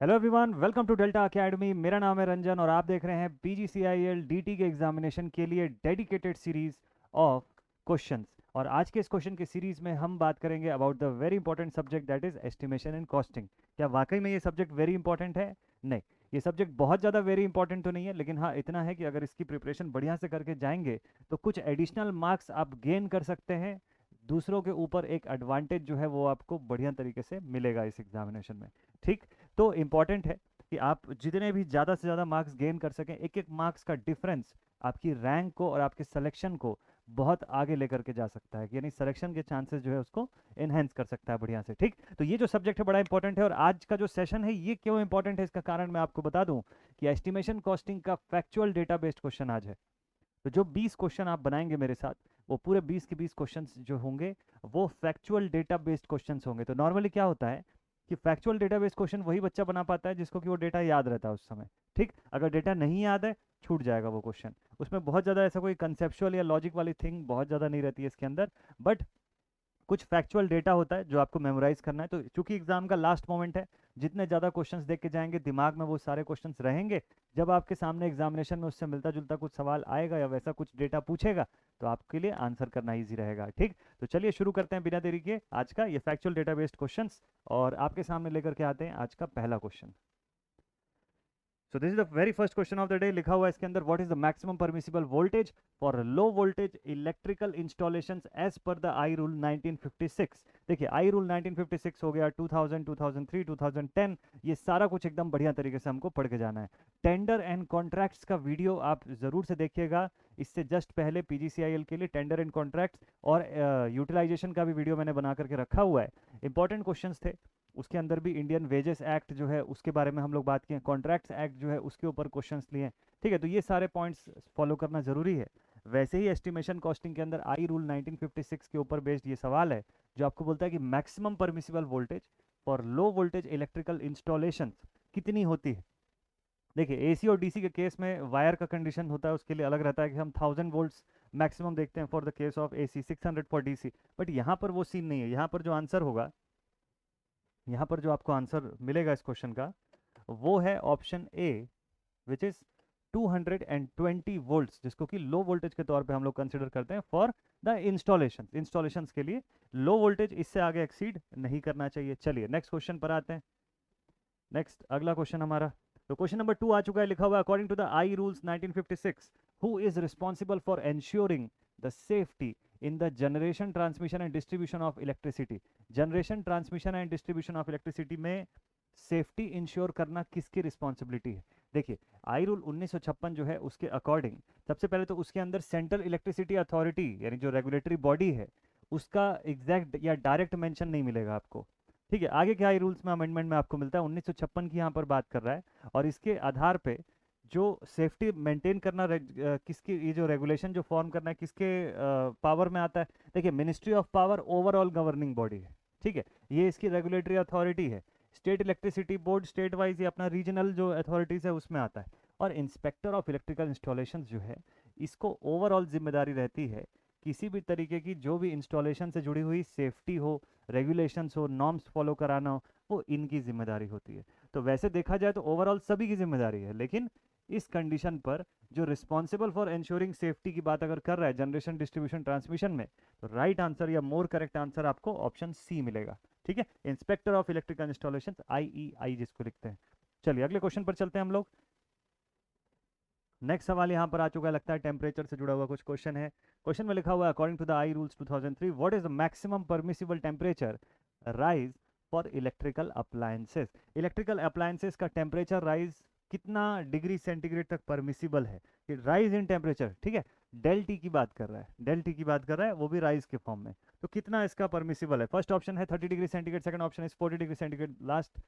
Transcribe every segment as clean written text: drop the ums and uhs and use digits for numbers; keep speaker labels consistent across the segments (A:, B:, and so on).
A: Hello everyone, welcome to Delta Academy. मेरा नाम है रंजन और आप देख रहे हैं पीजीसीआईएल डीटी के एग्जामिनेशन के लिए डेडिकेटेड सीरीज ऑफ क्वेश्चंस। और आज के इस क्वेश्चन की सीरीज में हम बात करेंगे about the very important subject that is estimation and costing. क्या वाकई में ये सब्जेक्ट वेरी इंपॉर्टेंट है? नहीं, ये सब्जेक्ट बहुत ज़्यादा वेरी इंपॉर्टेंट तो नहीं है, लेकिन हाँ इतना है कि अगर इसकी प्रिपरेशन बढ़िया से करके जाएंगे तो कुछ एडिशनल मार्क्स आप गेन कर सकते हैं। दूसरों के ऊपर एक एडवांटेज जो है वो आपको बढ़िया तरीके से मिलेगा इस एग्जामिनेशन में। ठीक, तो इम्पॉर्टेंट है कि आप जितने भी ज़्यादा से ज़्यादा मार्क्स गेन कर सकें। एक एक मार्क्स का डिफरेंस आपकी रैंक को और आपके सिलेक्शन को बहुत आगे लेकर के जा सकता है, यानी सिलेक्शन के चांसेस जो है उसको एनहेंस कर सकता है बढ़िया से। ठीक, तो ये जो सब्जेक्ट है बड़ा इंपॉर्टेंट है। और आज का जो सेशन है ये क्यों इंपॉर्टेंट है इसका कारण मैं आपको बता दूं कि एस्टिमेशन कॉस्टिंग का फैक्चुअल डेटा बेस्ड क्वेश्चन आज है। तो जो 20 क्वेश्चन आप बनाएंगे मेरे साथ, वो पूरे 20 के 20 क्वेश्चंस जो होंगे वो फैक्चुअल डेटा बेस्ड क्वेश्चंस होंगे। तो नॉर्मली क्या होता है कि फैक्चुअल डेटा बेस्ड क्वेश्चन वही बच्चा बना पाता है जिसको कि वो डेटा याद रहता है उस समय। ठीक, अगर डेटा नहीं याद है छूट जाएगा वो क्वेश्चन। उसमें बहुत ज़्यादा ऐसा कोई कंसेप्चुअल या लॉजिक वाली थिंग बहुत ज़्यादा नहीं रहती है इसके अंदर, बट कुछ फैक्चुअल डेटा होता है जो आपको मेमोराइज करना है। तो चूंकि एग्जाम का लास्ट मोमेंट है, जितने ज़्यादा क्वेश्चंस देख के जाएंगे दिमाग में वो सारे क्वेश्चंस रहेंगे। जब आपके सामने एग्जामिनेशन में उससे मिलता जुलता कुछ सवाल आएगा या वैसा कुछ डेटा पूछेगा तो आपके लिए आंसर करना ईजी रहेगा। ठीक, तो चलिए शुरू करते हैं बिना देरी के आज का ये फैक्चुअल डेटा बेस्ड क्वेश्चंस। और आपके सामने लेकर के आते हैं आज का पहला question. So this is the very first question of the day. लिखा हुआ है इसके अंदर, what is the maximum permissible voltage for low voltage electrical installations as per the I rule 1956। देखिए, आई रूल 1956 हो गया 2000, 2003, 2010, ये सारा कुछ एकदम बढ़िया तरीके से हमको पढ़ के जाना है। टेंडर एंड कॉन्ट्रैक्ट्स का वीडियो आप जरूर से देखिएगा। इससे जस्ट पहले पीजीसीआईएल के लिए टेंडर एंड कॉन्ट्रैक्ट्स और यूटिलाइजेशन का भी वीडियो मैंने बना करके रखा हुआ है। इंपॉर्टेंट क्वेश्चंस थे। उसके अंदर भी इंडियन वेजेस एक्ट जो है उसके बारे में हम लोग बात किए, कॉन्ट्रैक्ट्स एक्ट जो है उसके ऊपर क्वेश्चंस लिए। ठीक है, तो ये सारे पॉइंट्स फॉलो करना जरूरी है। वैसे ही एस्टिमेशन कॉस्टिंग के अंदर आई रूल 1956 के ऊपर बेस्ड ये सवाल है जो आपको बोलता है कि maximum permissible voltage for low voltage electrical installation कितनी होती है। देखिए, एसी और डीसी के केस में वायर का कंडीशन होता है, उसके लिए अलग रहता है कि हम 1000 वोल्ट्स मैक्सिमम देखते हैं for the case of AC, 600 for DC. But यहाँ पर वो सीन नहीं है। यहाँ पर जो आंसर होगा, यहाँ पर जो आपको आंसर मिलेगा इस क्वेश्चन का वो है option A, which is 220 volts, जिसको कि लो वोल्टेज के तौर पे हम लोग कंसिडर करते हैं फॉर द इंस्टॉलेशन के लिए। लो वोल्टेज इससे आगे एक्सीड नहीं करना चाहिए। चलिए नेक्स्ट क्वेश्चन पर आते हैं। नेक्स्ट अगला क्वेश्चन हमारा, तो क्वेश्चन नंबर 2 आ चुका है। लिखा हुआ है, according to the I rules 1956 who is responsible for ensuring the safety in the generation, transmission and distribution of electricity. Generation, transmission and distribution of electricity में सेफ्टी इंश्योर करना किसकी रिस्पॉन्सिबिलिटी है? देखिए, आई रूल 1956 जो है उसके अकॉर्डिंग सबसे पहले तो उसके अंदर सेंट्रल इलेक्ट्रिसिटी अथॉरिटी यानी जो रेगुलेटरी बॉडी है उसका एग्जैक्ट या डायरेक्ट मेंशन नहीं मिलेगा आपको। ठीक है, आगे के आई रूल्स में अमेंडमेंट में आपको मिलता है। 1956 की यहाँ पर बात कर रहा है और इसके आधार पे जो सेफ्टी मेंटेन करना किसकी, ये जो रेगुलेशन जो फॉर्म करना है किसके पावर में आता है? देखिए, ministry of power overall governing body है। ठीक है, ये इसकी रेगुलेटरी अथॉरिटी है। State electricity board state wise ये अपना रीजनल जो अथॉरिटीज है उसमें आता है। और इंस्पेक्टर ऑफ इलेक्ट्रिकल इंस्टॉलेशन जो है इसको ओवरऑल जिम्मेदारी रहती है किसी भी तरीके की जो भी इंस्टॉलेशन से जुड़ी हुई सेफ्टी हो, रेगुलेशंस हो, नॉर्म्स फॉलो कराना हो, वो इनकी जिम्मेदारी होती है। तो वैसे देखा जाए तो ओवरऑल सभी की जिम्मेदारी है, लेकिन इस कंडीशन पर जो रिस्पॉन्सिबल फॉर इंश्योरिंग सेफ्टी की बात अगर कर रहा है जनरेशन, डिस्ट्रीब्यूशन, ट्रांसमिशन में, तो राइट आंसर या मोर करेक्ट आंसर आपको ऑप्शन सी मिलेगा। ठीक है, inspector of electrical installation, IEI जिसको लिखते हैं। चलिए अगले क्वेश्चन पर चलते हैं हम लोग। नेक्स्ट सवाल यहाँ पर आ चुका है, लगता है टेम्परेचर से जुड़ा हुआ कुछ क्वेश्चन है। क्वेश्चन में लिखा हुआ है, according to the I rules 2003 what is the maximum permissible temperature rise for electrical appliances. Electrical appliances का टेम्परेचर राइज कितना डिग्री सेंटीग्रेड तक परमिसिबल है? राइज इन टेम्परेचर, ठीक है, डेल टी की बात कर रहा है, डेल टी की बात कर रहा है, वो भी राइज के फॉर्म में। तो कितना इसका परमिसिबल है? फर्स्ट ऑप्शन है 30 degree centigrade, second option is 40 degree centigrade, last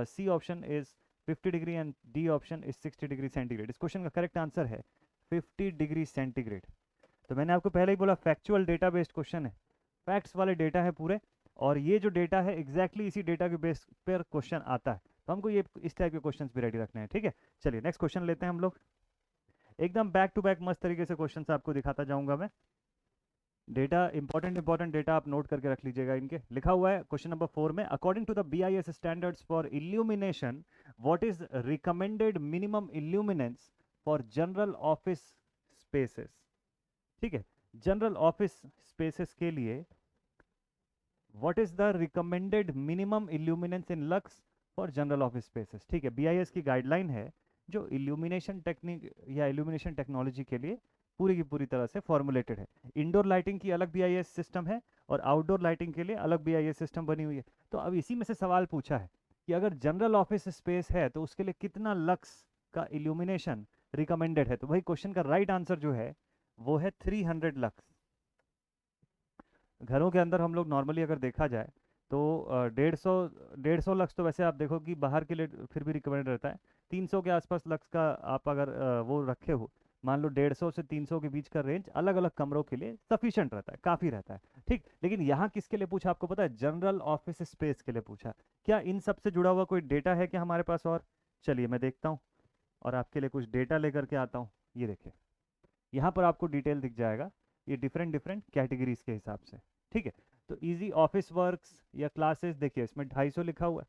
A: C option is 50 degree and D option is 60 degree centigrade. इस क्वेश्चन का करेक्ट आंसर है 50 डिग्री सेंटीग्रेड। तो मैंने आपको पहले ही बोला फैक्चुअल डेटा बेस्ड क्वेश्चन है, फैक्ट्स वाले डेटा है पूरे, और ये जो डेटा है एग्जैक्टली इसी डेटा के बेस पर क्वेश्चन आता है। तो हमको ये इस टाइप के क्वेश्चंस भी रेडी रखने हैं। ठीक है, चलिए नेक्स्ट क्वेश्चन लेते हैं हम लोग। एकदम बैक टू बैक मस्त तरीके से क्वेश्चंस आपको दिखाता जाऊंगा मैं। डेटा इंपॉर्टेंट डेटा आप नोट करके रख लीजिएगा इनके। लिखा हुआ है क्वेश्चन नंबर 4 में, according to the BIS standards for illumination what is recommended minimum illuminance for general office spaces. ठीक है, जनरल ऑफिस स्पेसेस के लिए what is the recommended minimum illuminance in lux for general office spaces. ठीक है, BIS की guideline है जो illumination technique या इल्यूमिनेशन टेक्नोलॉजी के लिए पूरी की पूरी तरह से फॉर्मुलेटेड है। इंडोर लाइटिंग की अलग बीआईएस सिस्टम है और आउटडोर लाइटिंग के लिए अलग बीआईएस सिस्टम बनी हुई है। तो अब इसी में से सवाल पूछा है कि अगर जनरल ऑफिस स्पेस है तो उसके लिए कितना लक्स का इल्यूमिनेशन रिकमेंडेड है। तो भाई क्वेश्चन का राइट आंसर जो है वो है 300 लक्स। घरों के अंदर हम लोग नॉर्मली अगर देखा जाए तो 150 लक्स तो वैसे आप देखो कि बाहर के लिए फिर भी रिकमेंड रहता है। 300 के आसपास लक्स का आप अगर वो रखे हो, मान लो 150 से 300 के बीच का रेंज अलग अलग कमरों के लिए सफिशिएंट रहता है, काफ़ी रहता है। ठीक, लेकिन यहाँ किसके लिए पूछा आपको पता है? जनरल ऑफिस स्पेस के लिए पूछा। क्या इन सब से जुड़ा हुआ कोई डेटा है क्या हमारे पास? और चलिए मैं देखता हूँ और आपके लिए कुछ डेटा लेकर के आता हूँ। ये देखिए, यहाँ पर आपको डिटेल दिख जाएगा, ये डिफरेंट डिफरेंट कैटेगरीज के हिसाब से। ठीक है, तो इजी ऑफिस वर्क्स या क्लासेस, देखिए इसमें 250 लिखा हुआ है।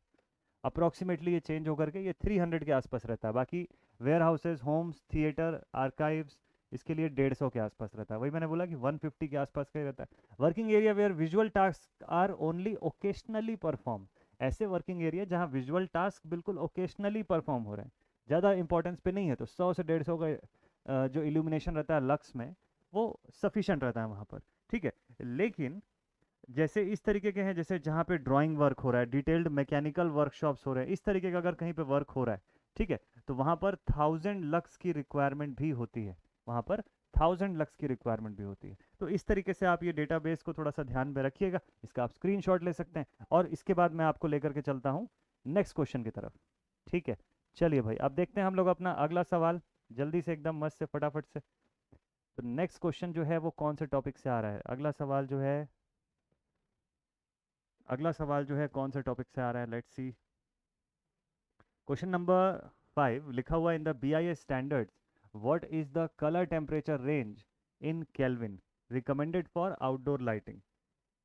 A: अप्रॉक्सीमेटली ये चेंज होकर के ये 300 के आसपास रहता है। बाकी warehouses, homes, theatre, archives, इसके लिए 150 के आसपास रहता है। वही मैंने बोला कि 150 के आसपास का ही रहता है। Working area where visual task are only occasionally perform, ऐसे वर्किंग एरिया जहाँ विजुअल टास्क बिल्कुल ओकेशनली परफॉर्म हो रहे हैं, ज़्यादा इंपॉर्टेंस पे नहीं है, तो 100 से 150 का जो इल्यूमिनेशन रहता है लक्स में वो सफिशेंट रहता है वहाँ पर। ठीक है, लेकिन जैसे इस तरीके के हैं, जैसे जहाँ पे ड्राइंग वर्क हो रहा है, डिटेल्ड मैकेनिकल वर्कशॉप्स हो रहे हैं, इस तरीके का अगर कहीं पे वर्क हो रहा है, ठीक है, तो वहाँ पर 1000 लक्स की रिक्वायरमेंट भी होती है। वहाँ पर 1000 लक्स की रिक्वायरमेंट भी होती है। तो इस तरीके से आप ये डेटाबेस को थोड़ा सा ध्यान में रखिएगा, इसका आप स्क्रीनशॉट ले सकते हैं। और इसके बाद मैं आपको लेकर के चलता हूँ नेक्स्ट क्वेश्चन की तरफ। ठीक है, चलिए भाई अब देखते हैं हम लोग अपना अगला सवाल, जल्दी से एकदम मस्त से फटाफट से। तो नेक्स्ट क्वेश्चन जो है वो कौन से टॉपिक से आ रहा है? अगला सवाल जो है कौन से टॉपिक से आ रहा है? Let's see. क्वेश्चन नंबर 5 लिखा हुआ in the BIS standards what is the colour temperature range in kelvin recommended for outdoor lighting.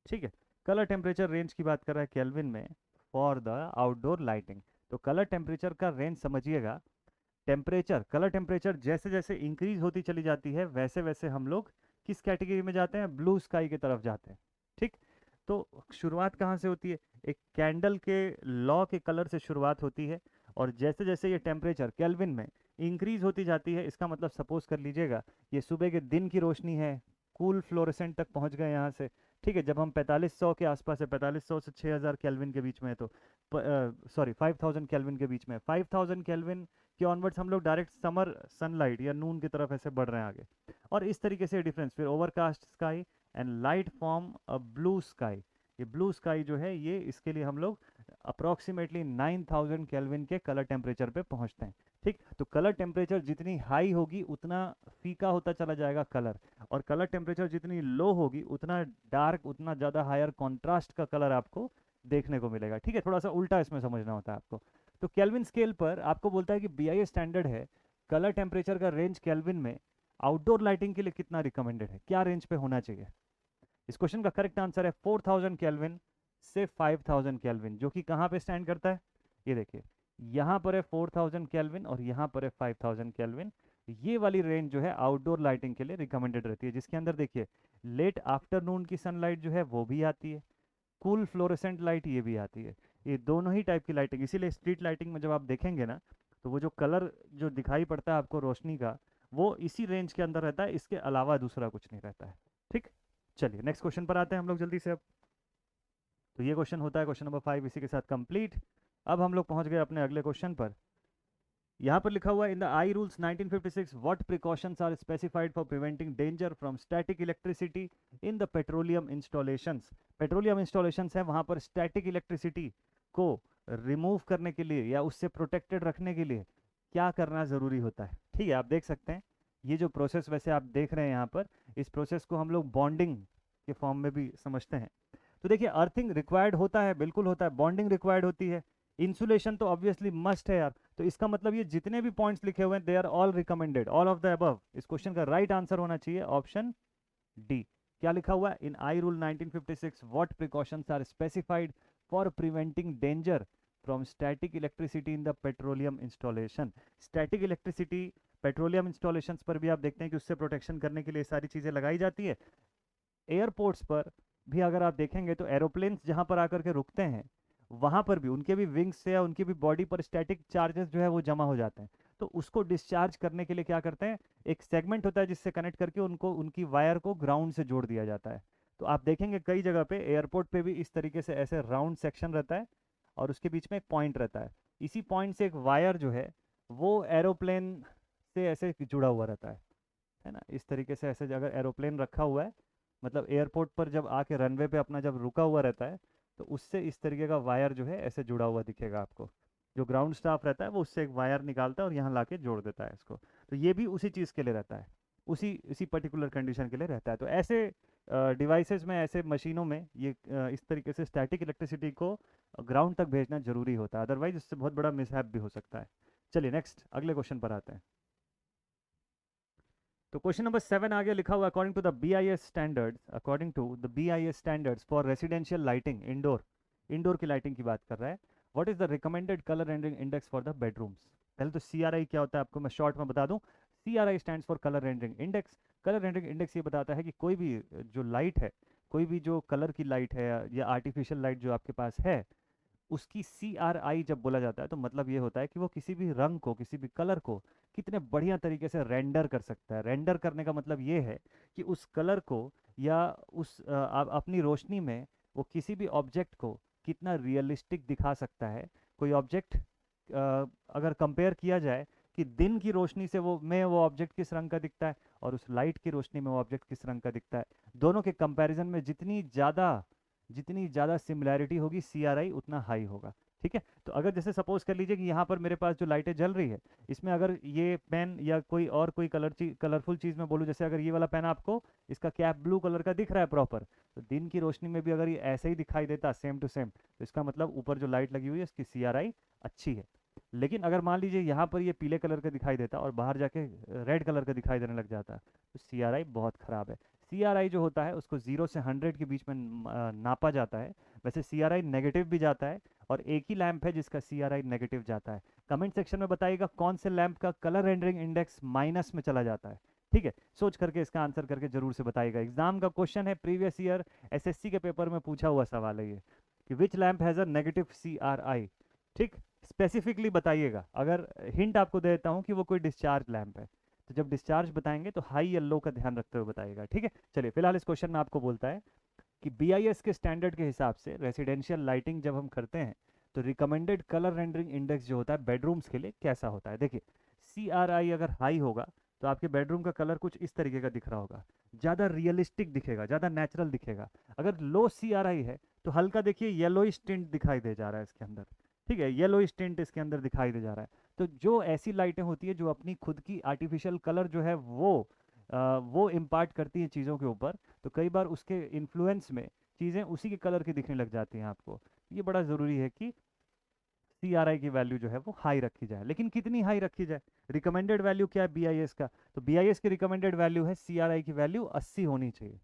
A: ठीक है, कलर टेम्परेचर रेंज की बात कर रहा है केल्विन में फॉर द आउटडोर लाइटिंग। तो कलर टेम्परेचर का रेंज समझिएगा। टेम्परेचर, कलर टेम्परेचर जैसे जैसे इंक्रीज होती चली जाती है वैसे वैसे हम लोग किस कैटेगरी में जाते हैं? ब्लू स्काई की तरफ जाते हैं। ठीक, तो शुरुआत कहाँ से होती है? एक कैंडल के लॉ के कलर से शुरुआत होती है, और जैसे जैसे ये टेम्परेचर केल्विन में इंक्रीज होती जाती है, इसका मतलब सपोज कर लीजिएगा ये सुबह के दिन की रोशनी है, कूल फ्लोरेसेंट तक पहुंच गए यहाँ से। ठीक है, जब हम 4500 के आसपास है, 4500 से 6000 केल्विन के बीच में है, तो सॉरी 5000 केल्विन के बीच में, 5000 केल्विन के ऑनवर्ड्स हम लोग डायरेक्ट समर सनलाइट या नून की तरफ ऐसे बढ़ रहे हैं आगे। और इस तरीके से डिफरेंस, फिर overcast sky and light form a blue sky. ये ब्लू स्काई जो है ये इसके लिए हम लोग अप्रॉक्सीमेटली 9000 केल्विन के कलर टेम्परेचर पे पहुंचते हैं। ठीक, तो कलर टेम्परेचर जितनी हाई होगी उतना फीका होता चला जाएगा कलर, और कलर टेम्परेचर जितनी लो होगी उतना डार्क, उतना ज़्यादा हायर कॉन्ट्रास्ट का कलर आपको देखने को मिलेगा। ठीक है, थोड़ा सा उल्टा इसमें समझना होता है आपको। तो केल्विन स्केल पर आपको बोलता है कि बीआईएस स्टैंडर्ड है कलर टेम्परेचर का रेंज केल्विन में आउटडोर लाइटिंग के लिए कितना रिकमेंडेड है, क्या रेंज पे होना चाहिए। इस क्वेश्चन का करेक्ट आंसर है 4000 केल्विन से 5000 केल्विन, जो कि कहाँ पे स्टैंड करता है? ये देखिए, यहाँ पर है 4000 केल्विन और यहाँ पर है 5000 केल्विन। ये वाली रेंज जो है आउटडोर लाइटिंग के लिए रिकमेंडेड रहती है, जिसके अंदर देखिए लेट आफ्टरनून की सनलाइट जो है वो भी आती है, कूल फ्लोरेसेंट लाइट ये भी आती है। ये दोनों ही टाइप की लाइटिंग, इसीलिए स्ट्रीट लाइटिंग में जब आप देखेंगे ना तो वो जो कलर जो दिखाई पड़ता है आपको रोशनी का, वो इसी रेंज के अंदर रहता है, इसके अलावा दूसरा कुछ नहीं रहता है। ठीक, चलिए नेक्स्ट क्वेश्चन पर आते हैं हम लोग जल्दी से अब। तो ये क्वेश्चन होता है क्वेश्चन नंबर 5 इसी के साथ कंप्लीट। अब हम लोग पहुंच गए अपने अगले क्वेश्चन पर। यहाँ पर लिखा हुआ है in the I rules 1956 what precautions are specified for preventing danger from static electricity in the petroleum installations. Petroleum installations है, वहाँ पर स्टैटिक इलेक्ट्रिसिटी को रिमूव करने के लिए या उससे प्रोटेक्टेड रखने के लिए क्या करना ज़रूरी होता है। ठीक है, आप देख सकते हैं ये जो प्रोसेस वैसे आप देख रहे हैं यहाँ पर, इस प्रोसेस को हम लोग बॉन्डिंग के फॉर्म में भी समझते हैं। तो देखिए अर्थिंग रिक्वायर्ड होता है, बिल्कुल होता है, बॉन्डिंग रिक्वायर्ड होती है, इंसुलेशन तो ऑब्वियसली मस्ट है यार। तो इसका मतलब ये जितने भी पॉइंट्स लिखे हुए हैं they are all recommended, all of the above. इस क्वेश्चन का राइट आंसर होना चाहिए ऑप्शन डी। क्या लिखा हुआ है in I rule 1956 what precautions are specified for preventing danger from static electricity in the petroleum installation. Static electricity petroleum installations पर भी आप देखते हैं कि उससे प्रोटेक्शन करने के लिए सारी चीज़ें लगाई जाती है। एयरपोर्ट्स पर भी अगर आप देखेंगे तो एरोप्लेन्स जहाँ पर आकर के रुकते हैं वहाँ पर भी उनके भी विंग्स से या उनकी भी बॉडी पर स्टैटिक चार्जेस जो है वो जमा हो जाते हैं। तो उसको डिस्चार्ज करने के लिए क्या करते हैं, एक सेगमेंट होता है जिससे कनेक्ट करके उनको उनकी वायर को ग्राउंड से जोड़ दिया जाता है। तो आप देखेंगे कई जगह पे एयरपोर्ट पे भी इस तरीके से ऐसे राउंड सेक्शन रहता है और उसके बीच में एक पॉइंट रहता है। इसी पॉइंट से एक वायर जो है वो एरोप्लेन से ऐसे जुड़ा हुआ रहता है ना। इस तरीके से ऐसे अगर एरोप्लेन रखा हुआ है, मतलब एयरपोर्ट पर जब आके रनवे पे अपना जब रुका हुआ रहता है तो उससे इस तरीके का वायर जो है ऐसे जुड़ा हुआ दिखेगा आपको। जो ग्राउंड स्टाफ रहता है वो उससे एक वायर निकालता है और यहाँ लाके जोड़ देता है इसको। तो ये भी उसी चीज़ के लिए रहता है, उसी पर्टिकुलर कंडीशन के लिए रहता है। तो ऐसे डिवाइसेस में, ऐसे मशीनों में ये इस तरीके से स्टैटिक इलेक्ट्रिसिटी को ग्राउंड तक भेजना जरूरी होता है, अदरवाइज इससे बहुत बड़ा मिसहैप भी हो सकता है। चलिए नेक्स्ट अगले क्वेश्चन पर आते हैं। तो क्वेश्चन नंबर 7 आगे लिखा हुआ, according to the BIS standards, according to the BIS standards for residential lighting, indoor की लाइटिंग की बात कर रहा है। What is the recommended colour rendering index for the bedrooms. पहले तो CRI क्या होता है आपको मैं शॉर्ट में बता दूं। CRI stands for colour rendering index. Colour rendering index ये बताता है कि कोई भी जो लाइट है, कोई भी जो कलर की लाइट है या आर्टिफिशियल लाइट जो आपके पास है, उसकी CRI जब बोला जाता है तो मतलब ये होता है कि वो किसी भी रंग को, किसी भी कलर को कितने बढ़िया तरीके से रेंडर कर सकता है। रेंडर करने का मतलब ये है कि उस कलर को या उस अपनी रोशनी में वो किसी भी ऑब्जेक्ट को कितना रियलिस्टिक दिखा सकता है। कोई ऑब्जेक्ट अगर कंपेयर किया जाए कि दिन की रोशनी से वो ऑब्जेक्ट किस रंग का दिखता है और उस लाइट की रोशनी में वो ऑब्जेक्ट किस रंग का दिखता है, दोनों के कंपैरिजन में जितनी ज़्यादा सिमिलैरिटी होगी CRI उतना हाई होगा। ठीक है, तो अगर जैसे सपोज कर लीजिए कि यहाँ पर मेरे पास जो लाइटें जल रही है, इसमें अगर ये पेन या कोई कलरफुल चीज़ में बोलूँ, जैसे अगर ये वाला पेन आपको इसका कैप ब्लू कलर का दिख रहा है प्रॉपर, तो दिन की रोशनी में भी अगर ये ऐसे ही दिखाई देता सेम टू सेम, तो इसका मतलब ऊपर जो लाइट लगी हुई है इसकी CRI अच्छी है। लेकिन अगर मान लीजिए यहाँ पर ये पीले कलर का दिखाई देता और बाहर जाके रेड कलर का दिखाई देने लग जाता, तो CRI बहुत ख़राब है। CRI जो होता है उसको 0 से 100 के बीच में नापा जाता है। वैसे CRI नेगेटिव भी जाता है और एक ही लैंप है जिसका CRI नेगेटिव जाता है। कमेंट सेक्शन में बताइएगा कौन से लैंप का कलर रेंडरिंग इंडेक्स माइनस में चला जाता है। ठीक है, सोच करके इसका आंसर करके जरूर से बताइएगा। एग्जाम का क्वेश्चन है, प्रीवियस ईयर SSC के पेपर में पूछा हुआ सवाल है ये कि which lamp has a negative CRI। ठीक, स्पेसिफिकली बताइएगा। अगर हिंट आपको दे देता हूँ कि वो कोई डिस्चार्ज लैंप है, तो जब डिस्चार्ज बताएंगे तो हाई येलो का ध्यान रखते हुए बताइएगा। ठीक है, चलिए फिलहाल इस क्वेश्चन में आपको बोलता है कि BIS के स्टैंडर्ड के हिसाब से रेसिडेंशियल लाइटिंग जब हम करते हैं तो रिकमेंडेड कलर रेंडरिंग इंडेक्स जो होता है बेडरूम्स के लिए कैसा होता है। देखिए, CRI अगर हाई होगा तो आपके बेडरूम का कलर कुछ इस तरीके का दिख रहा होगा, ज़्यादा रियलिस्टिक दिखेगा, ज़्यादा नेचुरल दिखेगा। अगर लो CRI है तो हल्का देखिए येलोइश टिंट दिखाई दे जा रहा है इसके अंदर। ठीक है, येलोइश टिंट इसके अंदर दिखाई दे जा रहा है। तो जो ऐसी लाइटें होती है जो अपनी खुद की आर्टिफिशियल कलर जो है वो इम्पार्ट करती हैं चीज़ों के ऊपर, तो कई बार उसके इन्फ्लुएंस में चीज़ें उसी के कलर की दिखने लग जाती हैं आपको। ये बड़ा ज़रूरी है कि CRI की वैल्यू जो है वो हाई रखी जाए। लेकिन कितनी हाई रखी जाए, रिकमेंडेड वैल्यू क्या है BIS का, तो BIS की रिकमेंडेड वैल्यू है CRI की वैल्यू 80 होनी चाहिए।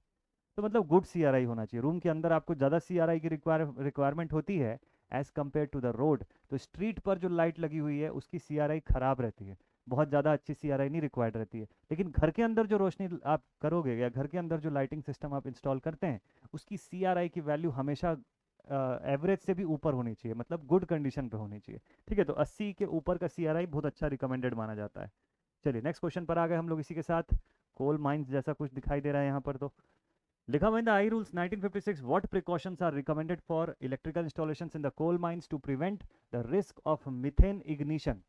A: तो मतलब गुड CRI होना चाहिए। रूम के अंदर आपको ज़्यादा CRI की रिक्वायरमेंट होती है as compare to the road, तो स्ट्रीट पर जो लाइट लगी हुई है उसकी CRI ख़राब रहती है, बहुत ज़्यादा अच्छी CRI नहीं रिक्वायर्ड रहती है। लेकिन घर के अंदर जो रोशनी आप करोगे या घर के अंदर जो लाइटिंग सिस्टम आप इंस्टॉल करते हैं उसकी CRI की वैल्यू हमेशा एवरेज से भी ऊपर होनी चाहिए, मतलब गुड कंडीशन पे होनी चाहिए। ठीक है, तो 80 के ऊपर का CRI बहुत अच्छा रिकमेंडेड माना जाता है। चलिए नेक्स्ट क्वेश्चन पर आ गए हम लोग इसी के साथ। कोल माइंस जैसा कुछ दिखाई दे रहा है यहाँ पर, तो लिखा हुआ in the I rules 1956 what precautions are recommended for electrical installations in the coal mines to prevent the risk of methane ignition.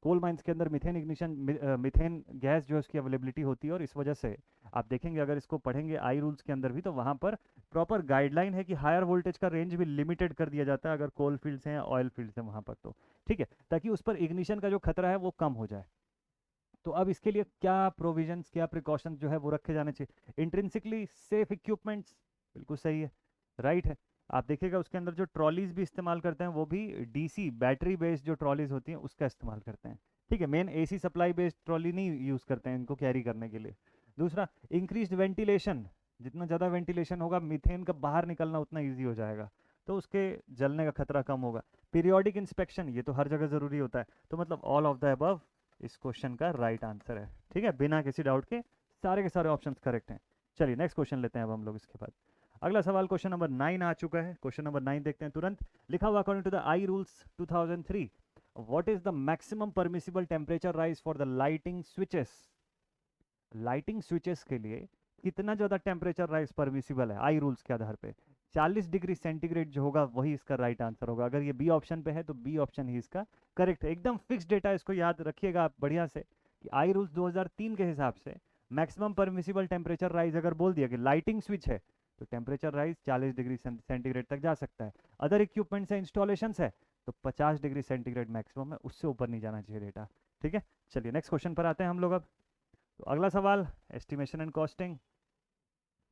A: Coal mines के अंदर मिथेन गैस जो है उसकी अवेलेबिलिटी होती है और इस वजह से आप देखेंगे, अगर इसको पढ़ेंगे आई रूल्स के अंदर भी, तो वहाँ पर प्रॉपर गाइडलाइन है कि हायर वोल्टेज का रेंज भी लिमिटेड कर दिया जाता है अगर कोल फील्ड्स हैं या ऑयल फील्ड्स हैं वहाँ पर, तो ठीक है, ताकि उस पर इग्निशन का जो खतरा है वो कम हो जाए। तो अब इसके लिए क्या प्रोविजंस, क्या प्रिकॉशंस जो है वो रखे जाने चाहिए। इंट्रिंसिकली सेफ इक्विपमेंट्स, बिल्कुल सही है, राइट है। आप देखिएगा उसके अंदर जो ट्रॉलीज भी इस्तेमाल करते हैं वो भी DC बैटरी बेस्ड जो ट्रॉलीज होती हैं उसका इस्तेमाल करते हैं। ठीक है, main AC supply based trolley नहीं यूज़ करते हैं इनको कैरी करने के लिए। दूसरा, इंक्रीज्ड वेंटिलेशन, जितना ज़्यादा वेंटिलेशन होगा मीथेन का बाहर निकलना उतना ईजी हो जाएगा, तो उसके जलने का खतरा कम होगा। पीरियोडिक इंस्पेक्शन, ये तो हर जगह ज़रूरी होता है, तो मतलब ऑल ऑफ द अबव इस क्वेश्चन का राइट आंसर है। ठीक है, बिना किसी डाउट के सारे के सारे ऑप्शंस करेक्ट हैं। चलिए नेक्स्ट क्वेश्चन लेते हैं अब हम लोग इसके बाद। अगला सवाल क्वेश्चन नंबर 9 आ चुका है। क्वेश्चन नंबर 9 देखते हैं तुरंत। लिखा हुआ according to the I rules 2003 what is the maximum permissible temperature rise for the lighting switches. Lighting switches के लिए कितना ज़्यादा टेम्परेचर राइज परमिसिबल है आई रूल्स के आधार पे। 40 डिग्री सेंटीग्रेड जो होगा वही इसका राइट आंसर होगा। अगर ये बी ऑप्शन पे है तो बी ऑप्शन ही इसका करेक्ट है। एकदम फिक्स डेटा, इसको याद रखिएगा आप बढ़िया से कि आई रूल्स 2003 के हिसाब से मैक्सिमम परमिसिबल टेम्परेचर राइज अगर बोल दिया कि लाइटिंग स्विच है तो टेम्परेचर राइज 40 डिग्री सेंटीग्रेड तक जा सकता है। अदर इक्विपमेंट्स है, इंस्टॉलेशन है, तो 50 डिग्री सेंटीग्रेड मैक्सिमम है, उससे ऊपर नहीं जाना चाहिए डेटा। ठीक है, चलिए नेक्स्ट क्वेश्चन पर आते हैं हम लोग अब। तो अगला सवाल estimation and costing,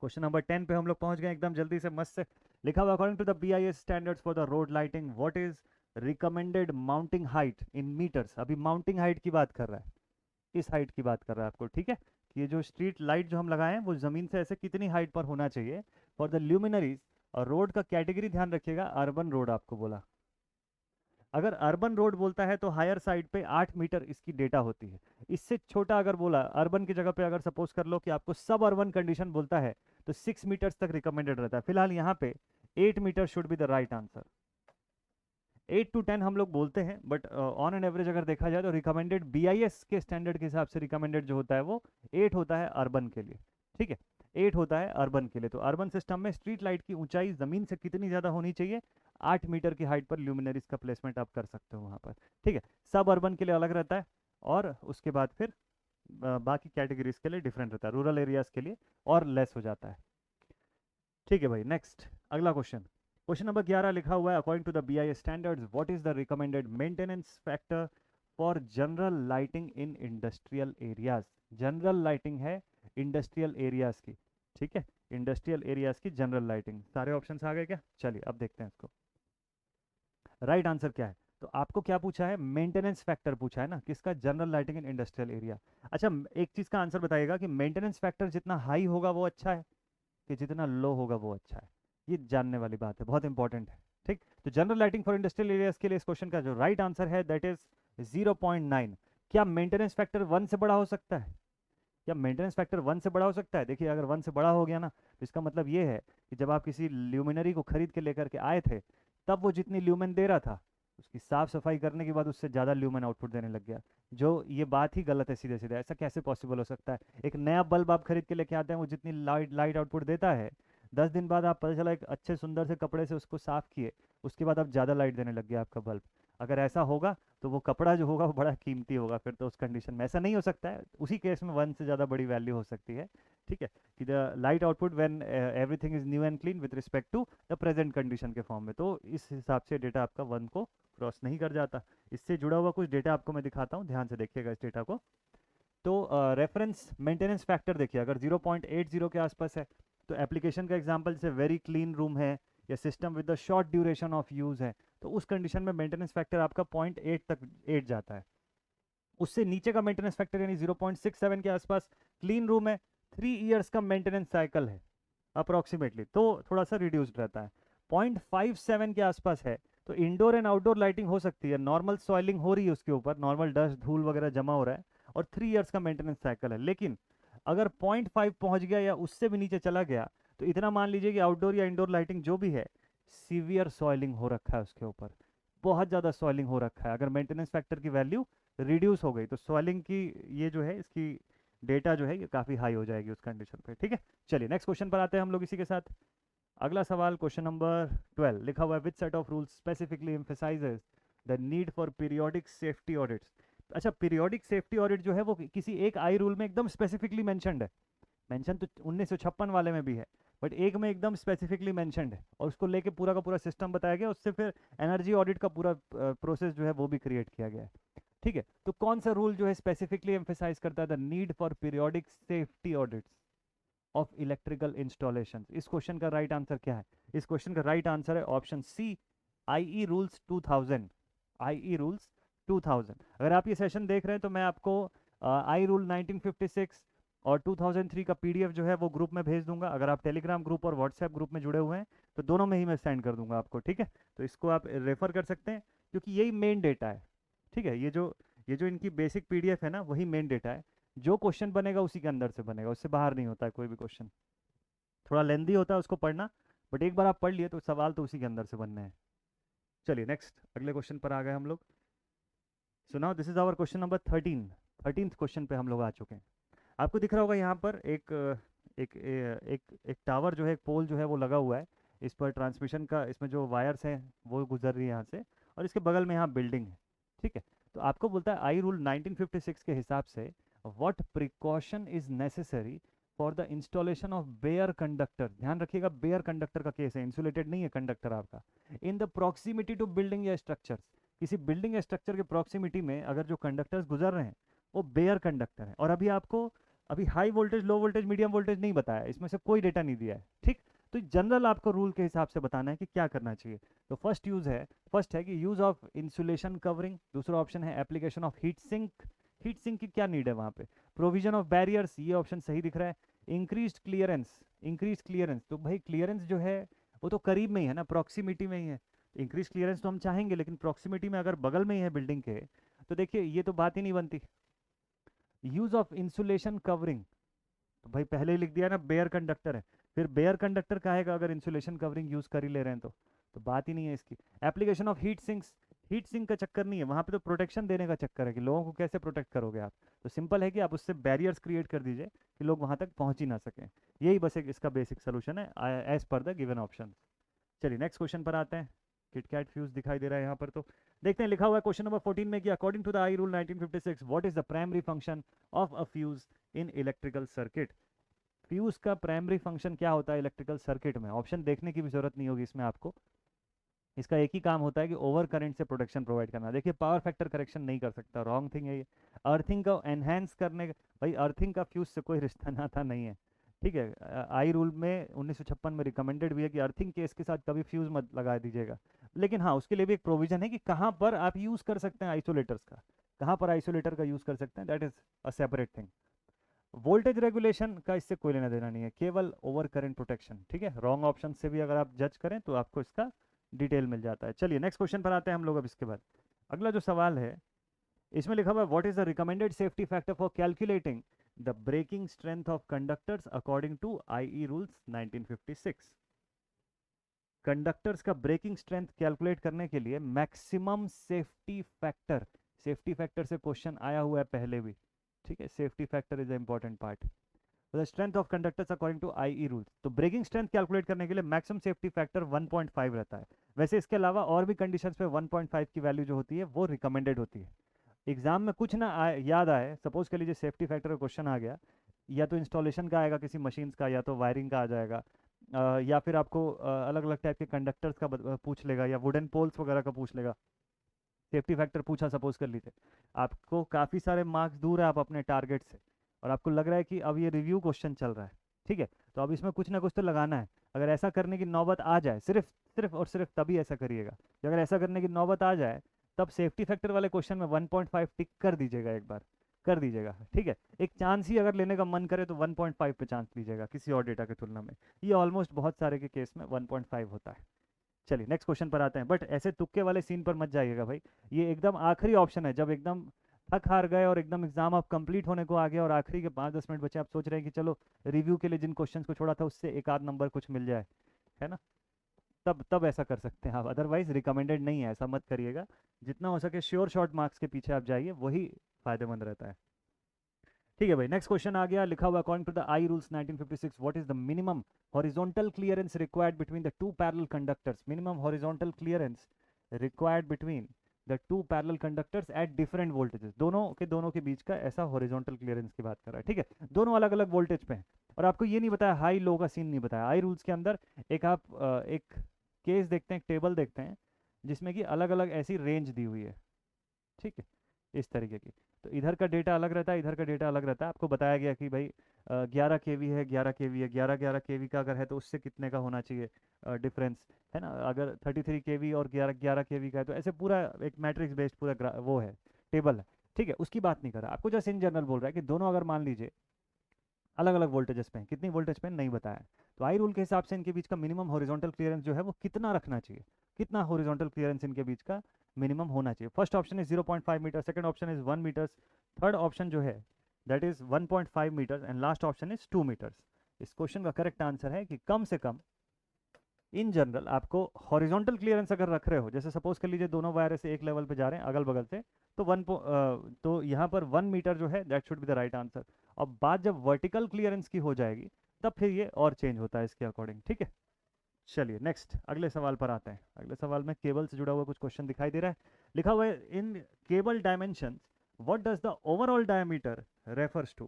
A: question number 10 पे हम लोग पहुंच गए एकदम जल्दी से मस्त से। लिखा हुआ according to the BIS standards for the road lighting what is recommended mounting height in metres. अभी माउंटिंग हाइट की बात कर रहा है, इस हाइट की बात कर रहा है आपको। ठीक है, कि ये जो स्ट्रीट लाइट जो हम लगाए हैं वो ज़मीन से ऐसे कितनी हाइट पर होना चाहिए फॉर द ल्यूमिनरीज। और रोड का कैटेगरी ध्यान रखिएगा, अर्बन रोड आपको बोला। अगर अर्बन रोड बोलता है तो हायर साइड पे 8 मीटर इसकी डेटा होती है। इससे छोटा अगर बोला अर्बन की जगह पे, अगर सपोज कर लो कि आपको सब अर्बन कंडीशन बोलता है तो 6 मीटर्स तक रिकमेंडेड रहता है। फिलहाल यहाँ पे 8 metre should be the right answer. 8 to 10 हम लोग बोलते हैं, बट ऑन एन एवरेज अगर देखा जाए तो रिकमेंडेड बीआईएस के स्टैंडर्ड के हिसाब से रिकमेंडेड जो होता है वो 8 होता है अर्बन के लिए। ठीक है, 8 होता है अर्बन के लिए। तो अर्बन सिस्टम में स्ट्रीट लाइट की ऊंचाई जमीन से कितनी ज़्यादा होनी चाहिए, 8 मीटर की हाइट पर ल्यूमिनरीज का प्लेसमेंट आप कर सकते हो वहाँ पर। ठीक है, सब अर्बन के लिए अलग रहता है और उसके बाद फिर बाकी कैटेगरीज के लिए डिफरेंट रहता है, रूरल एरियाज के लिए और लेस हो जाता है। ठीक है भाई, नेक्स्ट अगला क्वेश्चन, क्वेश्चन नंबर 11 लिखा हुआ है according to the BIS standards what is the recommended maintenance factor for general lighting in industrial areas. General lighting है इंडस्ट्रियल एरियाज की। ठीक है, इंडस्ट्रियल एरियाज की जनरल लाइटिंग। सारे ऑप्शंस आ गए क्या? चलिए अब देखते हैं इसको राइट आंसर क्या है। तो आपको क्या पूछा है, मेंटेनेंस फैक्टर पूछा है ना किसका, general lighting in industrial area. अच्छा, एक चीज का आंसर बताइएगा कि मेंटेनेंस फैक्टर जितना हाई होगा वो अच्छा है कि जितना लो होगा वो अच्छा है। ये जानने वाली बात है, बहुत इंपॉर्टेंट है। ठीक, तो general lighting for industrial areas के लिए इस क्वेश्चन का जो राइट आंसर है दैट इज 0.9। क्या मेंटेनेंस फैक्टर 1 से बड़ा हो सकता है? क्या मेंटेनेंस फैक्टर 1 से बड़ा हो सकता है? देखिए, अगर 1 से बड़ा हो गया ना तो इसका मतलब ये है कि जब आप किसी ल्यूमिनरी को खरीद के लेकर के आए थे तब वो जितनी ल्यूमेन दे रहा था उसकी साफ सफाई करने के बाद उससे ज़्यादा ल्यूमेन आउटपुट देने लग गया। जो ये बात ही गलत है सीधे सीधे। ऐसा कैसे पॉसिबल हो सकता है? एक नया बल्ब आप खरीद के लेके आते हैं, वो जितनी लाइट लाइट आउटपुट देता है, 10 दिन बाद आप पता चला एक अच्छे सुंदर से कपड़े से उसको साफ किए, उसके बाद आप ज़्यादा लाइट देने लग गया आपका बल्ब। अगर ऐसा होगा तो वो कपड़ा जो होगा वो बड़ा कीमती होगा फिर तो उस कंडीशन में। ऐसा नहीं हो सकता है, उसी केस में 1 से ज़्यादा बड़ी वैल्यू हो सकती है। ठीक है, कि the light output when everything is new and clean with respect to the present condition के फॉर्म में, तो इस हिसाब से डेटा आपका 1 को क्रॉस नहीं कर जाता। इससे जुड़ा हुआ कुछ डेटा आपको मैं दिखाता हूँ, ध्यान से देखिएगा इस डेटा को। तो रेफरेंस मेंटेनेंस फैक्टर देखिए, अगर 0.80 के आसपास है तो एप्लीकेशन का एग्जांपल जैसे वेरी क्लीन रूम है या system with the short duration of use है, तो उस कंडीशन में मेंटेनेंस फैक्टर आपका 0.8 तक 8 जाता है। उससे नीचे का मेंटेनेंस फैक्टर यानी 0.67 के आसपास क्लीन रूम है, 3 ईयर्स का मेंटेनेंस साइकिल है अप्रोक्सीमेटली, तो थोड़ा सा रिड्यूस्ड रहता है। 0.57 के आसपास है तो इंडोर एंड आउटडोर लाइटिंग हो सकती है, नॉर्मल सॉइलिंग हो रही है उसके ऊपर, नॉर्मल डस्ट धूल वगैरह जमा हो रहा है और 3 ईयर्स का मेंटेनेंस साइकिल है। लेकिन अगर 0.5 पहुंच गया या उससे भी नीचे चला गया तो इतना मान लीजिए कि आउटडोर या इंडोर लाइटिंग जो भी है सीवियर सॉइलिंग हो रखा है उसके ऊपर, बहुत ज़्यादा सॉइलिंग हो रखा है। अगर मेंटेनेंस फैक्टर की वैल्यू रिड्यूस हो गई तो सॉइलिंग की ये जो है इसकी डेटा जो है ये काफ़ी हाई हो जाएगी उस कंडीशन पे। ठीक है, चलिए नेक्स्ट क्वेश्चन पर आते हैं हम लोग इसी के साथ। अगला सवाल क्वेश्चन नंबर 12 लिखा हुआ है which set of rules specifically emphasises the need for periodic safety audits. अच्छा, पीरियोडिक सेफ्टी ऑडिट जो है वो किसी एक आई रूल में एकदम स्पेसिफिकली मेंशनड है। मेंशन तो 1956 वाले में भी है बट एक में एकदम स्पेसिफिकली मेंशनड है और उसको लेके पूरा का पूरा सिस्टम बताया गया, उससे फिर एनर्जी ऑडिट का पूरा प्रोसेस जो है वो भी क्रिएट किया गया है। ठीक है, तो कौन सा रूल जो है स्पेसिफिकली एम्फेसाइज करता है the need for periodic safety audits of electrical installation? इस क्वेश्चन का राइट आंसर क्या है? इस क्वेश्चन का राइट आंसर है option C, IE rules 2000। IE rules 2000। अगर आप ये सेशन देख रहे हैं तो मैं आपको आई रूल 1956 और 2003 का पीडीएफ जो है वो ग्रुप में भेज दूंगा। अगर आप टेलीग्राम ग्रुप और व्हाट्सएप ग्रुप में जुड़े हुए हैं तो दोनों में ही मैं सेंड कर दूंगा आपको, ठीक है। तो इसको आप रेफर कर सकते हैं क्योंकि यही मेन डेटा है, ठीक है। ये जो इनकी बेसिक पीडीएफ है ना, वही मेन डेटा है। जो क्वेश्चन बनेगा उसी के अंदर से बनेगा, उससे बाहर नहीं होता है कोई भी क्वेश्चन। थोड़ा लेंदी होता है उसको पढ़ना, बट एक बार आप पढ़ लिए तो सवाल तो उसी के अंदर से बनने हैं। चलिए नेक्स्ट अगले क्वेश्चन पर आ गए हम लोग। So now this is our question number 13th question पे हम लोग आ चुके हैं। आपको दिख रहा होगा यहाँ पर एक टावर जो है, एक पोल जो है वो लगा हुआ है। इस पर ट्रांसमिशन का, इसमें जो वायर्स हैं वो गुजर रही है यहाँ से, और इसके बगल में यहाँ बिल्डिंग है, ठीक है। तो आपको बोलता है आई रूल 1956 के हिसाब से what precaution is necessary for the installation of bare conductor. ध्यान रखिएगा, बेयर कंडक्टर का केस है, इंसुलेटेड नहीं है कंडक्टर आपका। In the proximity to building या स्ट्रक्चर, किसी बिल्डिंग या स्ट्रक्चर के प्रॉक्सिमिटी में अगर जो कंडक्टर्स गुजर रहे हैं वो बेयर कंडक्टर है। और अभी high voltage, low voltage, medium voltage नहीं बताया, इसमें से कोई डेटा नहीं दिया है, ठीक। तो जनरल आपको रूल के हिसाब से बताना है कि क्या करना चाहिए। तो फर्स्ट है कि यूज ऑफ इंसुलेशन कवरिंग। दूसरा ऑप्शन है application of heat sink. Heat sink की क्या नीड है वहाँ पे। प्रोविजन ऑफ बैरियर्स, ये ऑप्शन सही दिख रहा है। इंक्रीज क्लियरेंस, तो भाई क्लियरेंस जो है वो तो करीब में ही है ना, प्रॉक्सिमिटी में ही है। इंक्रीज क्लियरेंस तो हम चाहेंगे, लेकिन प्रॉक्सिमिटी में अगर बगल में ही है बिल्डिंग के, तो देखिए ये तो बात ही नहीं बनती। यूज ऑफ इंसुलेशन कवरिंग, तो भाई पहले ही लिख दिया ना, बेयर कंडक्टर है, फिर बेयर कंडक्टर का है अगर इंसुलेशन कवरिंग यूज कर ही ले रहे हैं तो बात ही नहीं है इसकी। एप्लीकेशन ऑफ हीट सिंक का चक्कर नहीं है वहां पे, तो प्रोटेक्शन देने का चक्कर है कि लोगों को कैसे प्रोटेक्ट करोगे आप। तो सिंपल है कि आप उससे बैरियर्स क्रिएट कर दीजिए कि लोग वहां तक पहुंच ही ना सकें। यही बस एक इसका बेसिक सोल्यूशन है as per the given option. चलिए नेक्स्ट क्वेश्चन पर आते हैं। किटकैट फ्यूज दिखाई दे रहा है यहाँ पर, तो देखते हैं। लिखा हुआ है क्वेश्चन नंबर 14 में कि according to the I rule 1956 what is the primary function of a fuse in electrical circuit. Fuse का प्राइमरी फंक्शन क्या होता है इलेक्ट्रिकल सर्किट में। ऑप्शन देखने की भी जरूरत नहीं होगी इसमें आपको। इसका एक ही काम होता है कि ओवर करंट से प्रोटेक्शन प्रोवाइड करना। देखिए पावर फैक्टर करेक्शन नहीं कर सकता, रॉन्ग थिंग है ये। अर्थिंग को एनहेंस करने, भाई अर्थिंग का फ्यूज से कोई रिश्ता नाता नहीं है, ठीक है। आई रूल में 1956 में रिकमेंडेड भी है कि अर्थिंग केस के साथ कभी फ्यूज मत लगा दीजिएगा। लेकिन हाँ, उसके लिए भी एक प्रोविजन है कि कहाँ पर आप यूज़ कर सकते हैं आइसोलेटर्स का, कहाँ पर आइसोलेटर का यूज़ कर सकते हैं, that is a separate thing. Voltage regulation का इससे कोई लेना देना नहीं है, केवल ओवर करंट प्रोटेक्शन, ठीक है। रॉन्ग ऑप्शन से भी अगर आप जज करें तो आपको इसका डिटेल मिल जाता है। चलिए नेक्स्ट क्वेश्चन पर आते हैं हम लोग अब इसके बाद। अगला जो सवाल है इसमें लिखा हुआ है what is the recommended safety factor for calculating the breaking strength of conductors according to IE rules 1956। Conductors का ब्रेकिंग स्ट्रेंथ कैलकुलेट करने के लिए मैक्सिमम सेफ्टी फैक्टर से क्वेश्चन आया हुआ है पहले भी, ठीक है। Safety factor is the important part. The strength of conductors according to IE rules, तो ब्रेकिंग स्ट्रेंथ कैलकुलेट करने के लिए मैक्सिमम सेफ्टी फैक्टर 1.5 रहता है। वैसे इसके अलावा और भी कंडीशंस पे 1.5 की वैल्यू जो होती है वो रिकमेंडेड होती है। एग्जाम में कुछ ना याद आए, सपोज कर लीजिए सेफ्टी फैक्टर का क्वेश्चन आ गया, या तो इंस्टॉलेशन का आएगा किसी मशीन्स का, या तो वायरिंग का आ जाएगा, या फिर आपको अलग अलग टाइप के कंडक्टर्स का पूछ लेगा, या वुडन पोल्स वगैरह का पूछ लेगा। सेफ्टी फैक्टर पूछा सपोज कर लीजिए, आपको काफ़ी सारे मार्क्स दूर है आप अपने टारगेट से, और आपको लग रहा है कि अब ये रिव्यू क्वेश्चन चल रहा है, ठीक है। तो अब इसमें कुछ ना कुछ तो लगाना है। अगर ऐसा करने की नौबत आ जाए, सिर्फ और सिर्फ तभी ऐसा करिएगा कि अगर ऐसा करने की नौबत आ जाए तब सेफ्टी फैक्टर वाले क्वेश्चन में 1.5 टिक कर दीजिएगा, एक बार कर दीजिएगा, ठीक है। एक चांस ही अगर लेने का मन करे तो 1.5 पे चांस लीजिएगा किसी और डेटा की तुलना में। ये ऑलमोस्ट बहुत सारे के केस में 1.5 होता है। चलिए नेक्स्ट क्वेश्चन पर आते हैं, बट ऐसे तुक्के वाले सीन पर मत जाइएगा भाई। ये एकदम आखिरी ऑप्शन है, जब एकदम थक हार गए और एकदम एग्जाम आप कंप्लीट होने को आ गया और आखिरी के 5-10 मिनट बचे, आप सोच रहे हैं कि चलो रिव्यू के लिए जिन क्वेश्चन को छोड़ा था उससे एक आध नंबर कुछ मिल जाए, है ना, तब ऐसा कर सकते हैं आप। अदरवाइज रिकमेंडेड नहीं है, ऐसा मत करिएगा। जितना हो सके श्योर शॉर्ट मार्क्स के पीछे आप जाइए, वही फायदेमंद रहता है। ठीक है भाई, नेक्स्ट क्वेश्चन आ गया। लिखा हुआ according to the I rules 1956 what is the minimum horizontal clearance required between the two parallel conductors. Minimum horizontal clearance required between the two parallel conductors at different voltages. दोनों के बीच का ऐसा horizontal clearance की बात कर रहा है, ठीक है। दोनों अलग अलग वोल्टेज पे हैं, और आपको ये नहीं बताया, हाई लो का सीन नहीं बताया। आई रूल्स के अंदर एक केस देखते हैं, एक टेबल देखते हैं जिसमें कि अलग अलग ऐसी रेंज दी हुई है, ठीक है, इस तरीके की। तो इधर का डेटा अलग रहता है, इधर का डेटा अलग रहता है। आपको बताया गया कि भाई 11 केवी है, 11 केवी है, 11 केवी का अगर है तो उससे कितने का होना चाहिए डिफरेंस, है ना। अगर 33 केवी और 11 केवी का है तो ऐसे पूरा एक मैट्रिक्स बेस्ड पूरा वो है, टेबल है, ठीक है। उसकी बात नहीं कर रहा, आपको जस्ट इन जनरल बोल रहा है कि दोनों अगर मान लीजिए अलग अलग वोल्टेजेस पे हैं, कितनी वोल्टेज पे नहीं बताया है। तो आई रूल के हिसाब से इनके बीच का मिनिमम हॉरिजॉन्टल क्लियरेंस जो है वो कितना रखना चाहिए, कितना हॉरिजॉन्टल क्लियरेंस इनके बीच का मिनिमम होना चाहिए। First option is 0.5 metre, second option is 1 metres, third option जो है that is 1.5 metres and last option is 2 metres. इस क्वेश्चन का करेक्ट आंसर है कि कम से कम इन जनरल आपको हॉरिजॉन्टल क्लियरेंस अगर रख रहे हो, जैसे सपोज कर लीजिए दोनों वायर से एक लेवल पे जा रहे हैं अगल बगल से, तो तो यहाँ पर 1 मीटर जो है that should be the right answer. अब बात जब वर्टिकल क्लियरेंस की हो जाएगी तब फिर ये और चेंज होता है इसके अकॉर्डिंग, ठीक है। चलिए नेक्स्ट अगले सवाल पर आते हैं। अगले सवाल में केबल से जुड़ा हुआ कुछ क्वेश्चन दिखाई दे रहा है। लिखा हुआ है in cable dimension what does the overall diameter refers to.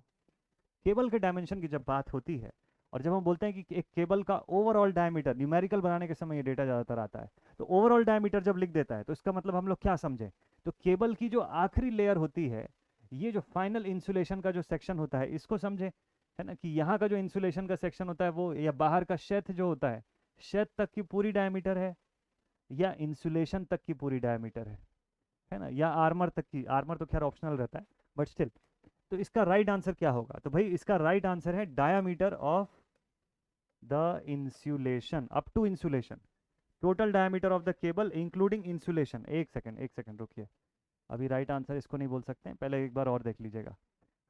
A: Cable के डायमेंशन की जब बात होती है और जब हम बोलते हैं कि एक केबल का ओवरऑल डायमीटर, न्यूमेरिकल बनाने के समय ये डेटा ज़्यादातर आता है, तो ओवरऑल डायमीटर जब लिख देता है तो इसका मतलब हम लोग क्या समझें, तो केबल की जो आखिरी लेयर होती है, ये जो फाइनल इंसुलेशन का जो सेक्शन होता है इसको समझे, है ना, कि यहाँ का जो इंसुलेशन का सेक्शन होता है वो, या बाहर का शेथ जो होता है, शेथ तक की पूरी डायमीटर है, या इंसुलेशन तक की पूरी डायमीटर है ना, या आर्मर तक की। आर्मर तो खैर ऑप्शनल रहता है बट स्टिल। तो इसका राइट आंसर क्या होगा, तो भाई इसका राइट आंसर है diameter of the insulation up to insulation, total diameter of the cable including insulation. एक सेकंड रुकिए, अभी राइट आंसर इसको नहीं बोल सकते हैं, पहले एक बार और देख लीजिएगा।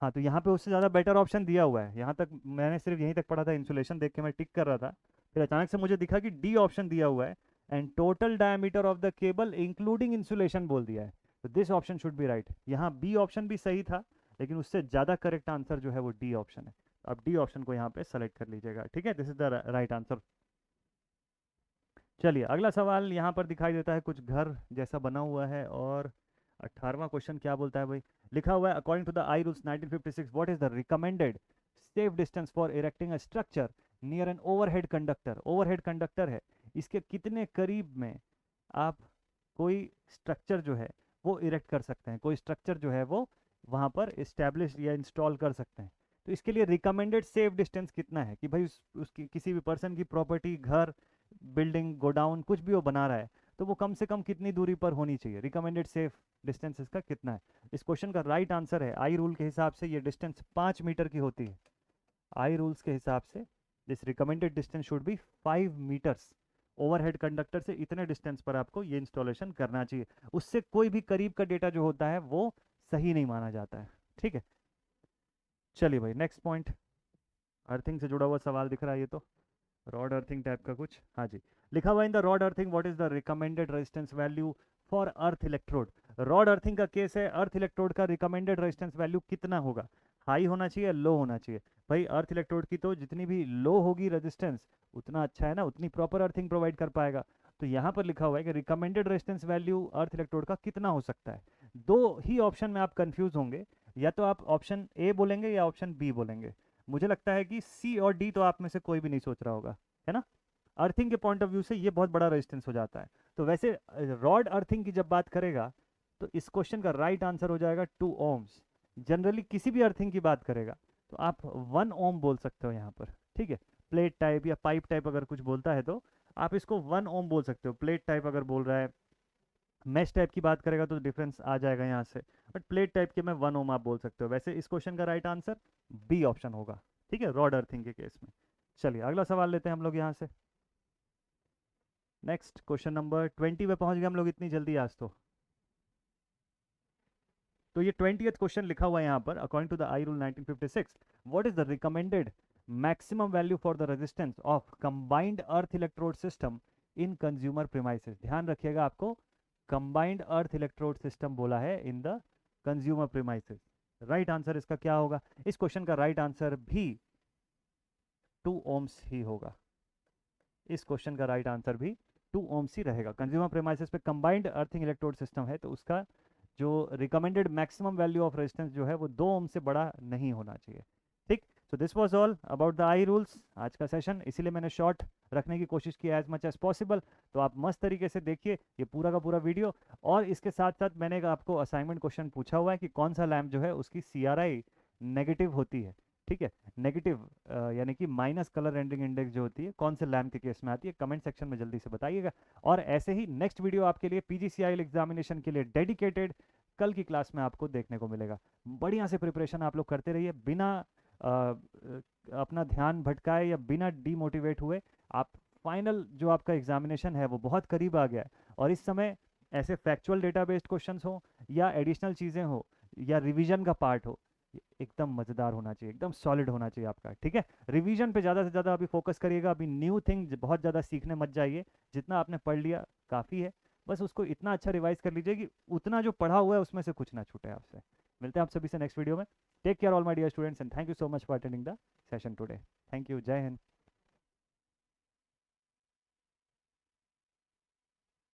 A: हाँ, तो यहाँ पे उससे ज़्यादा बेटर ऑप्शन दिया हुआ है, यहाँ तक मैंने सिर्फ यहीं तक पढ़ा था, इंसुलेशन देख के मैं टिक कर रहा था, फिर अचानक से मुझे दिखा कि डी ऑप्शन दिया हुआ है and total diameter of the cable including insulation बोल दिया है, तो this option should be right. यहाँ बी ऑप्शन भी सही था लेकिन उससे ज़्यादा करेक्ट आंसर जो है वो डी ऑप्शन है। अब डी ऑप्शन को यहाँ पे सेलेक्ट कर लीजिएगा, ठीक है, this is the right answer. चलिए अगला सवाल यहाँ पर दिखाई देता है, कुछ घर जैसा बना हुआ है, और 18वां क्वेश्चन क्या बोलता है भाई, लिखा हुआ है according to the I rules 1956 what is the recommended safe distance for erecting a structure near an overhead conductor. Overhead conductor है, इसके कितने करीब में आप कोई स्ट्रक्चर जो है वो इरेक्ट कर सकते हैं, कोई स्ट्रक्चर जो है वो वहाँ पर इस्टेब्लिश या इंस्टॉल कर सकते हैं। तो इसके लिए रिकमेंडेड सेफ डिस्टेंस कितना है, कि भाई उसकी किसी भी पर्सन की प्रॉपर्टी, घर, बिल्डिंग, गोडाउन, कुछ भी वो बना रहा है तो वो कम से कम कितनी दूरी पर होनी चाहिए, रिकमेंडेड सेफ डिस्टेंस इसका कितना है। इस क्वेश्चन का राइट आंसर है, आई रूल के हिसाब से ये डिस्टेंस 5 मीटर की होती है। आई रूल्स के हिसाब से this recommended distance should be 5 metres. Overhead conductor से इतने डिस्टेंस पर आपको ये इंस्टॉलेशन करना चाहिए, उससे कोई भी करीब का डेटा जो होता है वो सही नहीं माना जाता है, ठीक है। चलिए भाई नेक्स्ट पॉइंट, अर्थिंग से जुड़ा हुआ सवाल दिख रहा है ये तो, रॉड अर्थिंग टाइप का कुछ। हाँ जी, लिखा हुआ in the rod earthing what is the recommended resistance value for earth electrode. Rod earthing का केस है, अर्थ इलेक्ट्रोड का रिकमेंडेड रेजिस्टेंस वैल्यू कितना होगा, हाई होना चाहिए, लो होना चाहिए। भाई अर्थ इलेक्ट्रोड की तो जितनी भी लो होगी रेजिस्टेंस उतना अच्छा है ना, उतनी प्रॉपर अर्थिंग प्रोवाइड कर पाएगा। तो यहाँ पर लिखा हुआ है कि रिकमेंडेड रेजिस्टेंस वैल्यू अर्थ इलेक्ट्रोड का कितना हो सकता है। दो ही ऑप्शन में आप कंफ्यूज होंगे, या तो आप ऑप्शन ए बोलेंगे या ऑप्शन बी बोलेंगे। मुझे लगता है कि सी और डी तो आप में से कोई भी नहीं सोच रहा होगा, है ना। अर्थिंग के पॉइंट ऑफ व्यू से ये बहुत बड़ा रेजिस्टेंस हो जाता है। तो वैसे रॉड अर्थिंग की जब बात करेगा तो इस क्वेश्चन का राइट आंसर हो जाएगा 2 ओम्स। जनरली किसी भी अर्थिंग की बात करेगा तो आप 1 ओम बोल सकते हो यहाँ पर, ठीक है। प्लेट टाइप या पाइप टाइप अगर कुछ बोलता है तो आप इसको 1 ओम बोल सकते हो। प्लेट टाइप अगर बोल रहा है, मैश टाइप की बात करेगा तो डिफरेंस आ जाएगा यहाँ से, बट प्लेट टाइप के में 1 ओम आप बोल सकते हो। वैसे इस क्वेश्चन का राइट आंसर बी ऑप्शन होगा, ठीक है, रॉड अर्थिंग के केस में। चलिए अगला सवाल लेते हैं हम लोग यहाँ से। नेक्स्ट क्वेश्चन नंबर 20 पे पहुंच गए हम लोग इतनी जल्दी आज तो ये 20th क्वेश्चन लिखा हुआ है यहाँ पर according to the I rule 1956 what is the recommended maximum value for the resistance of combined earth electrode system in consumer premises. ध्यान रखिएगा, आपको कंबाइंड अर्थ इलेक्ट्रोड सिस्टम बोला है in the consumer premises. Right answer इसका क्या होगा, इस question का राइट आंसर भी 2 ओम्स ही होगा। इस क्वेश्चन का राइट आंसर भी 2 ओम्स ही रहेगा। कंज्यूमर प्रीमाइसेस पे कंबाइंड अर्थिंग इलेक्ट्रोड सिस्टम है तो उसका जो recommended maximum value of resistance जो है वो 2 ओम से बड़ा नहीं होना चाहिए, ठीक। So this was all about the I rules आज का सेशन, इसीलिए मैंने शॉर्ट रखने की कोशिश की एज मच एज पॉसिबल। तो आप मस्त तरीके से देखिए ये पूरा का पूरा वीडियो, और इसके साथ साथ मैंने आपको असाइनमेंट क्वेश्चन पूछा हुआ है कि कौन सा लैम्प जो है उसकी CRI नेगेटिव होती है, ठीक है। नेगेटिव यानी कि माइनस कलर रेंडरिंग इंडेक्स जो होती है कौन से लैम्प के केस में आती है, कमेंट सेक्शन में जल्दी से बताइएगा। और ऐसे ही नेक्स्ट वीडियो आपके लिए PGCIL एग्जामिनेशन के लिए डेडिकेटेड कल की क्लास में आपको देखने को मिलेगा। बढ़िया से प्रिपरेशन आप लोग करते रहिए, बिना अपना ध्यान भटकाए या बिना डीमोटिवेट हुए आप फाइनल जो आपका एग्जामिनेशन है वो बहुत करीब आ गया है, और इस समय ऐसे फैक्चुअल डेटा बेस्ड क्वेश्चंस हो या एडिशनल चीज़ें हो या रिवीजन का पार्ट हो, एकदम मज़ेदार होना चाहिए, एकदम सॉलिड होना चाहिए आपका, ठीक है। रिवीजन पे ज़्यादा से ज़्यादा अभी फोकस करिएगा, अभी न्यू थिंग बहुत ज़्यादा सीखने मत जाइए, जितना आपने पढ़ लिया काफ़ी है, बस उसको इतना अच्छा रिवाइज कर लीजिए कि उतना जो पढ़ा हुआ है उसमें से कुछ ना छूटे आपसे। मिलते हैं आप सभी से नेक्स्ट वीडियो में। Take care all my dear students and thank you so much for attending the session today. Thank you, जय हिंद।